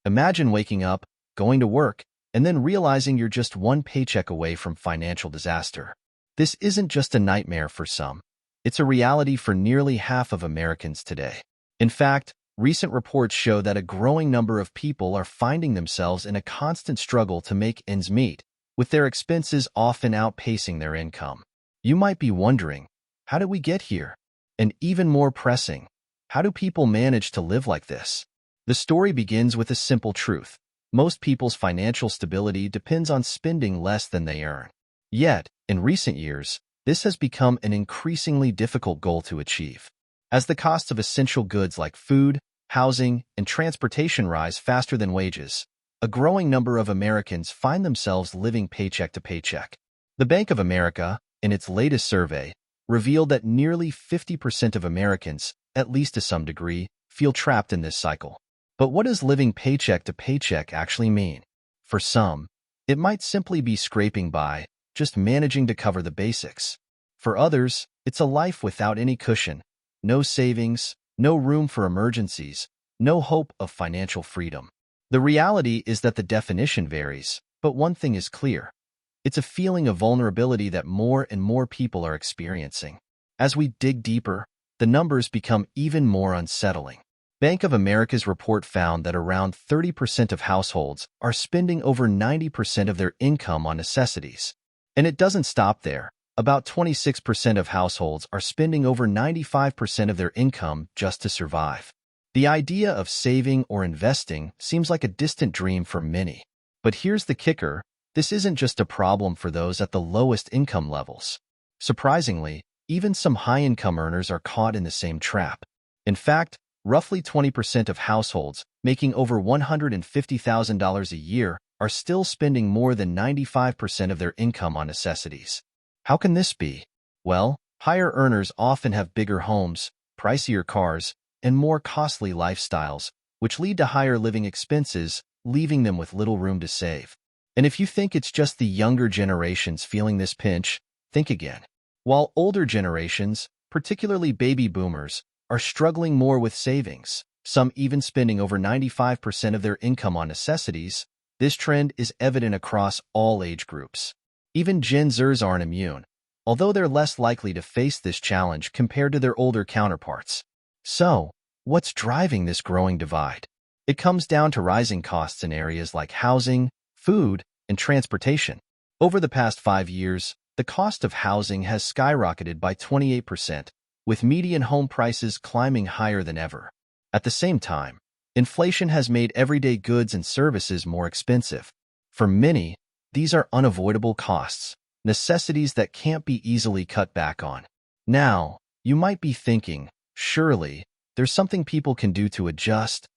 Imagine waking up, going to work, and then realizing you're just one paycheck away from financial disaster. This isn't just a nightmare for some. It's a reality for nearly half of Americans today. In fact, recent reports show that a growing number of people are finding themselves in a constant struggle to make ends meet, with their expenses often outpacing their income. You might be wondering, how did we get here? And even more pressing, how do people manage to live like this? The story begins with a simple truth. Most people's financial stability depends on spending less than they earn. Yet, in recent years, this has become an increasingly difficult goal to achieve. As the costs of essential goods like food, housing, and transportation rise faster than wages, a growing number of Americans find themselves living paycheck to paycheck. The Bank of America, in its latest survey, revealed that nearly 50% of Americans, at least to some degree, feel trapped in this cycle. But what does living paycheck to paycheck actually mean? For some, it might simply be scraping by, just managing to cover the basics. For others, it's a life without any cushion, no savings, no room for emergencies, no hope of financial freedom. The reality is that the definition varies, but one thing is clear. It's a feeling of vulnerability that more and more people are experiencing. As we dig deeper, the numbers become even more unsettling. Bank of America's report found that around 30% of households are spending over 90% of their income on necessities. And it doesn't stop there. About 26% of households are spending over 95% of their income just to survive. The idea of saving or investing seems like a distant dream for many. But here's the kicker. This isn't just a problem for those at the lowest income levels. Surprisingly, even some high-income earners are caught in the same trap. In fact, roughly 20% of households making over $150,000 a year are still spending more than 95% of their income on necessities. How can this be? Well, higher earners often have bigger homes, pricier cars, and more costly lifestyles, which lead to higher living expenses, leaving them with little room to save. And if you think it's just the younger generations feeling this pinch, think again. While older generations, particularly baby boomers, are struggling more with savings, some even spending over 95% of their income on necessities, this trend is evident across all age groups. Even Gen Zers aren't immune, although they're less likely to face this challenge compared to their older counterparts. So, what's driving this growing divide? It comes down to rising costs in areas like housing, food, and transportation. Over the past 5 years, the cost of housing has skyrocketed by 28%, with median home prices climbing higher than ever. At the same time, inflation has made everyday goods and services more expensive. For many, these are unavoidable costs, necessities that can't be easily cut back on. Now, you might be thinking, surely, there's something people can do to adjust.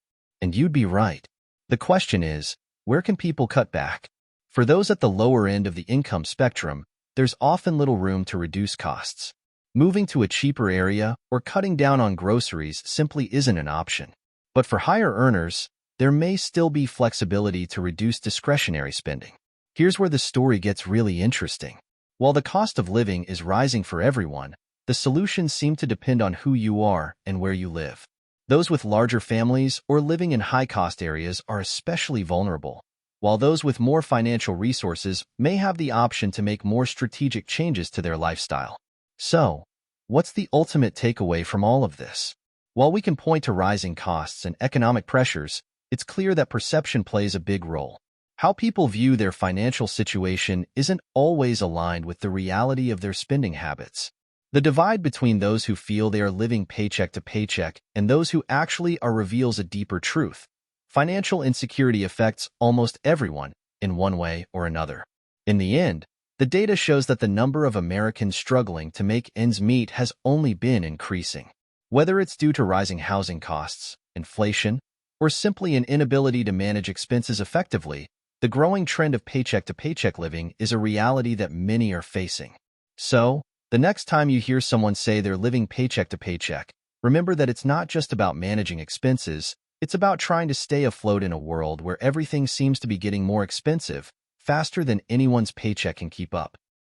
And you'd be right. The question is, where can people cut back? For those at the lower end of the income spectrum, there's often little room to reduce costs. Moving to a cheaper area or cutting down on groceries simply isn't an option. But for higher earners, there may still be flexibility to reduce discretionary spending. Here's where the story gets really interesting. While the cost of living is rising for everyone, the solutions seem to depend on who you are and where you live. Those with larger families or living in high-cost areas are especially vulnerable, while those with more financial resources may have the option to make more strategic changes to their lifestyle. So, what's the ultimate takeaway from all of this? While we can point to rising costs and economic pressures, it's clear that perception plays a big role. How people view their financial situation isn't always aligned with the reality of their spending habits. The divide between those who feel they are living paycheck to paycheck and those who actually are reveals a deeper truth. Financial insecurity affects almost everyone in one way or another. In the end, the data shows that the number of Americans struggling to make ends meet has only been increasing. Whether it's due to rising housing costs, inflation, or simply an inability to manage expenses effectively, the growing trend of paycheck-to-paycheck living is a reality that many are facing. So, the next time you hear someone say they're living paycheck-to-paycheck, remember that it's not just about managing expenses, it's about trying to stay afloat in a world where everything seems to be getting more expensive, faster than anyone's paycheck can keep up.